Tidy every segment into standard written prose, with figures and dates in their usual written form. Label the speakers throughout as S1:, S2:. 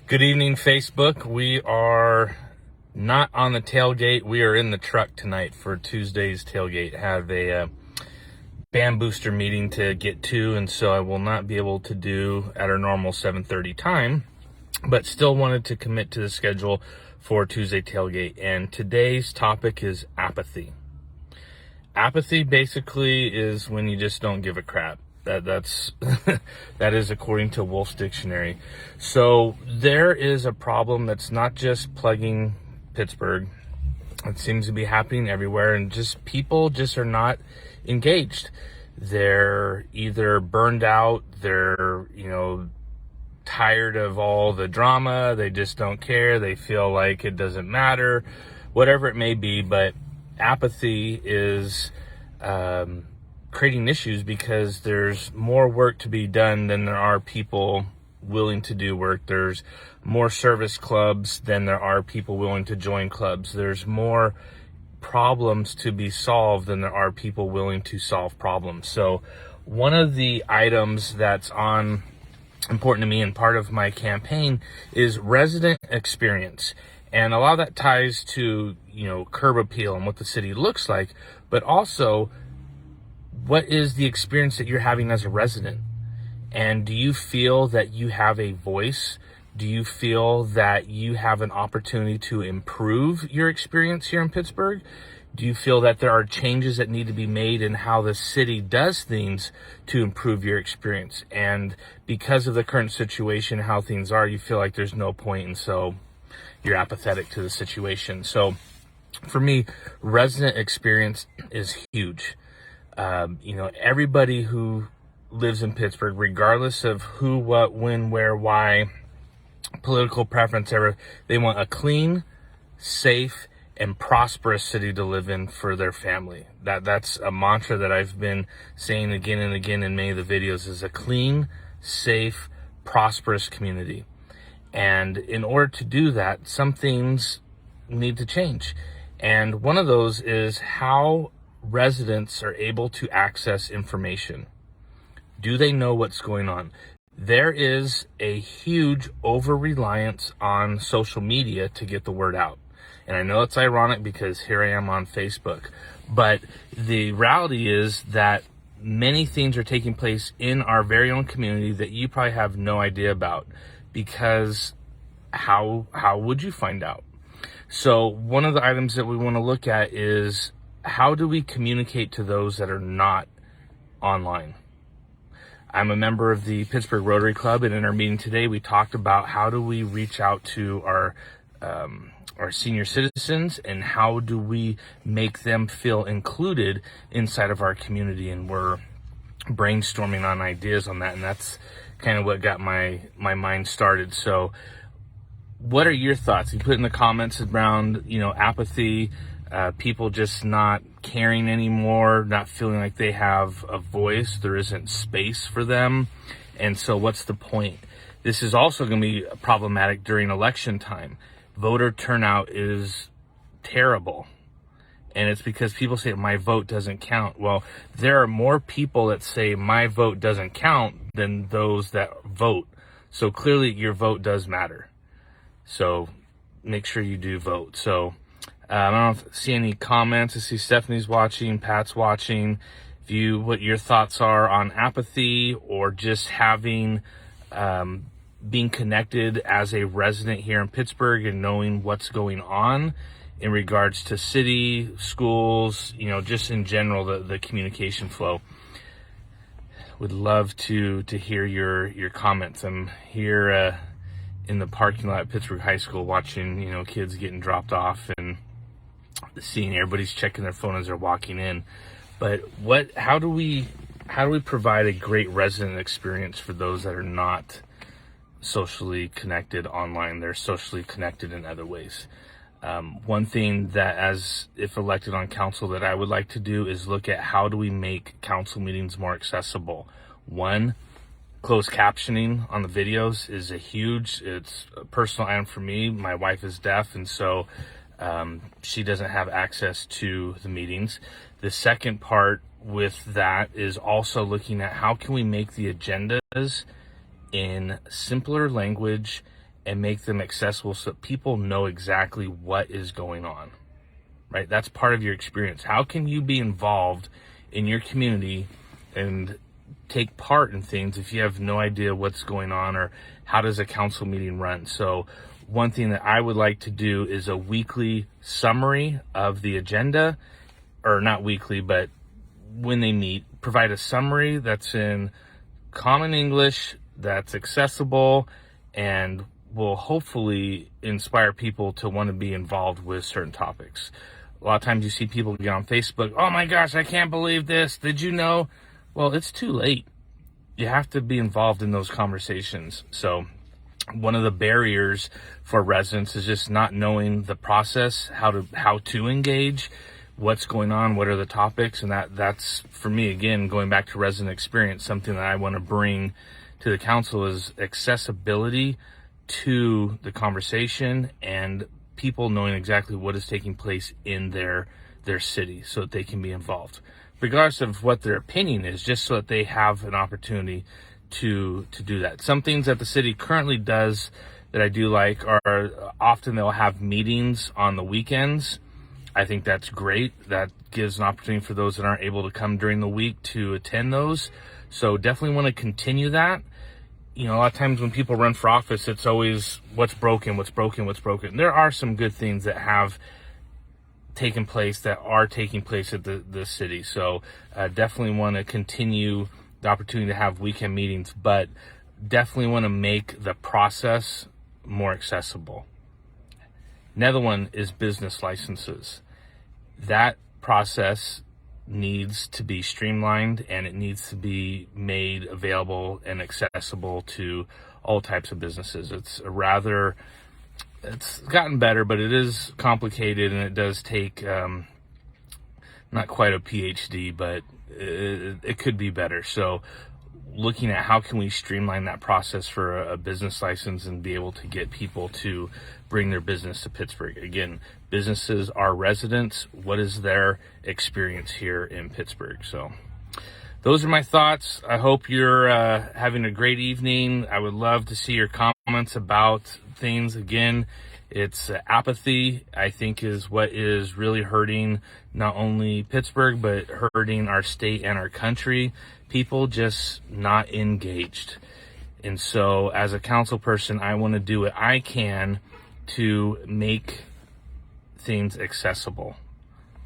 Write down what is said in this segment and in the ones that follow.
S1: Good evening, Facebook. We are not on the tailgate. We are in the truck tonight for Tuesday's tailgate. Have a band booster meeting to get to, and so I will not be able to do at our normal 7:30 time, but still wanted to commit to the schedule for Tuesday tailgate. And today's topic is apathy. Apathy basically is when you just don't give a crap. That's that is according to Wolf's Dictionary. So there is a problem that's not just plaguing Pittsburgh. It seems to be happening everywhere, and just people just are not engaged. They're either burned out, they're tired of all the drama, they just don't care, they feel like it doesn't matter, whatever it may be. But apathy is creating issues because there's more work to be done than there are people willing to do work. There's more service clubs than there are people willing to join clubs. There's more problems to be solved than there are people willing to solve problems. So one of the items that's important to me and part of my campaign is resident experience. And a lot of that ties to, curb appeal and what the city looks like, but also what is the experience that you're having as a resident? And do you feel that you have a voice? Do you feel that you have an opportunity to improve your experience here in Pittsburgh? Do you feel that there are changes that need to be made in how the city does things to improve your experience? And because of the current situation, how things are, you feel like there's no point, and so you're apathetic to the situation. So for me, resident experience is huge. Everybody who lives in Pittsburgh, regardless of who, what, when, where, why, political preference, they want a clean, safe, and prosperous city to live in for their family. That's a mantra that I've been saying again and again in many of the videos, is a clean, safe, prosperous community. And in order to do that, some things need to change. And one of those is how residents are able to access information. Do they know what's going on? There is a huge over-reliance on social media to get the word out. And I know it's ironic because here I am on Facebook, but the reality is that many things are taking place in our very own community that you probably have no idea about, because how would you find out? So one of the items that we want to look at is, how do we communicate to those that are not online? I'm a member of the Pittsburgh Rotary Club, and in our meeting today, we talked about how do we reach out to our senior citizens, and how do we make them feel included inside of our community. And we're brainstorming on ideas on that, and that's kind of what got my mind started. So what are your thoughts? You put in the comments around, apathy, people just not caring anymore, not feeling like they have a voice. There isn't space for them. And so what's the point? This is also going to be problematic during election time. Voter turnout is terrible. And it's because people say my vote doesn't count. Well, there are more people that say my vote doesn't count than those that vote. So clearly your vote does matter. So make sure you do vote. So I don't see any comments. I see Stephanie's watching, Pat's watching. What your thoughts are on apathy, or just having, being connected as a resident here in Pittsburgh and knowing what's going on in regards to city, schools, just in general, the communication flow. Would love to hear your comments. I'm here in the parking lot at Pittsburgh High School watching, kids getting dropped off and seeing everybody's checking their phone as they're walking in. But how do we provide a great resident experience for those that are not socially connected online? They're socially connected in other ways. One thing that, if elected on council, that I would like to do is look at how do we make council meetings more accessible. One, closed captioning on the videos is it's a personal item for me. My wife is deaf, and so she doesn't have access to the meetings. The second part with that is also looking at how can we make the agendas in simpler language and make them accessible so that people know exactly what is going on, right? That's part of your experience. How can you be involved in your community and take part in things if you have no idea what's going on, or how does a council meeting run? So one thing that I would like to do is a weekly summary of the agenda, or not weekly, but when they meet, provide a summary that's in common English, that's accessible, and will hopefully inspire people to want to be involved with certain topics. A lot of times you see people get on Facebook, oh my gosh, I can't believe this. Did you know? Well, it's too late. You have to be involved in those conversations. So one of the barriers for residents is just not knowing the process, how to engage, what's going on, what are the topics, and that's for me, again, going back to resident experience, something that I want to bring to the council is accessibility to the conversation and people knowing exactly what is taking place in their city so that they can be involved, regardless of what their opinion is, just so that they have an opportunity to do that. Some things that the city currently does that I do like are often they'll have meetings on the weekends. I think that's great. That gives an opportunity for those that aren't able to come during the week to attend those. So definitely want to continue that. You know, a lot of times when people run for office, it's always what's broken, what's broken, what's broken. There are some good things that have taken place, that are taking place at the city. So definitely want to continue the opportunity to have weekend meetings, but definitely want to make the process more accessible. Another one is business licenses. That process needs to be streamlined, and it needs to be made available and accessible to all types of businesses. It's gotten better, but it is complicated, and it does take not quite a PhD, but it could be better. So looking at how can we streamline that process for a business license and be able to get people to bring their business to Pittsburgh. Again, businesses are residents. What is their experience here in Pittsburgh? So those are my thoughts. I hope you're having a great evening. I would love to see your comments about things. Again, it's apathy, I think, is what is really hurting not only Pittsburgh, but hurting our state and our country. People just not engaged. And so as a council person, I want to do what I can to make things accessible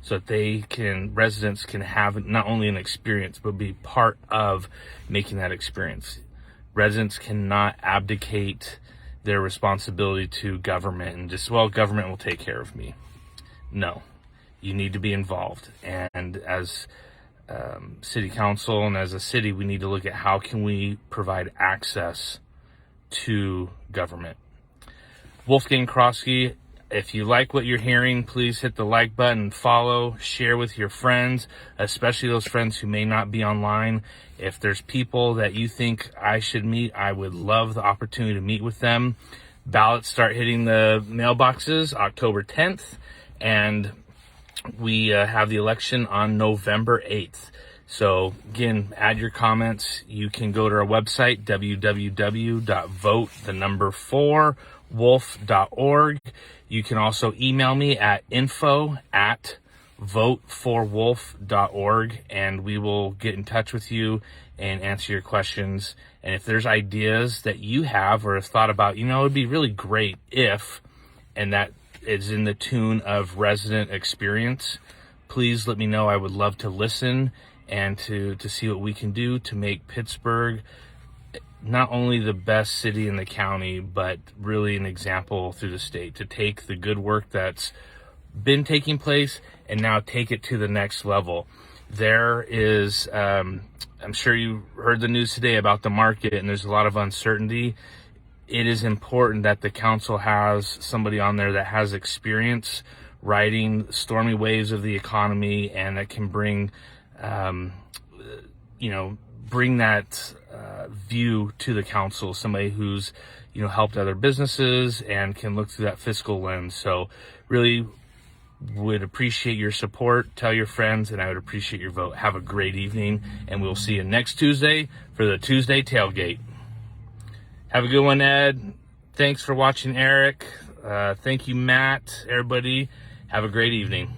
S1: so that residents can have not only an experience, but be part of making that experience. Residents cannot abdicate their responsibility to government and just, well, government will take care of me. No, you need to be involved. And as city council and as a city, we need to look at how can we provide access to government. Wolfgang Krosky, if you like what you're hearing, please hit the like button, follow, share with your friends, especially those friends who may not be online. If there's people that you think I should meet, I would love the opportunity to meet with them. Ballots start hitting the mailboxes October 10th, and we have the election on November 8th. So again, add your comments. You can go to our website, www.vote4wolf.org. You can also email me at info@vote4wolf.org, and we will get in touch with you and answer your questions. And if there's ideas that you have or have thought about, it would be really great if, and that is in the tune of resident experience, please let me know. I would love to listen and to see what we can do to make Pittsburgh not only the best city in the county, but really an example through the state, to take the good work that's been taking place and now take it to the next level. There is, I'm sure you heard the news today about the market, and there's a lot of uncertainty. It is important that the council has somebody on there that has experience riding stormy waves of the economy, and that can bring, bring that view to the council. Somebody who's, helped other businesses and can look through that fiscal lens. So really would appreciate your support. Tell your friends, and I would appreciate your vote. Have a great evening, and we'll see you next Tuesday for the Tuesday Tailgate. Have a good one, Ed. Thanks for watching, Eric. Thank you, Matt. Everybody, have a great evening.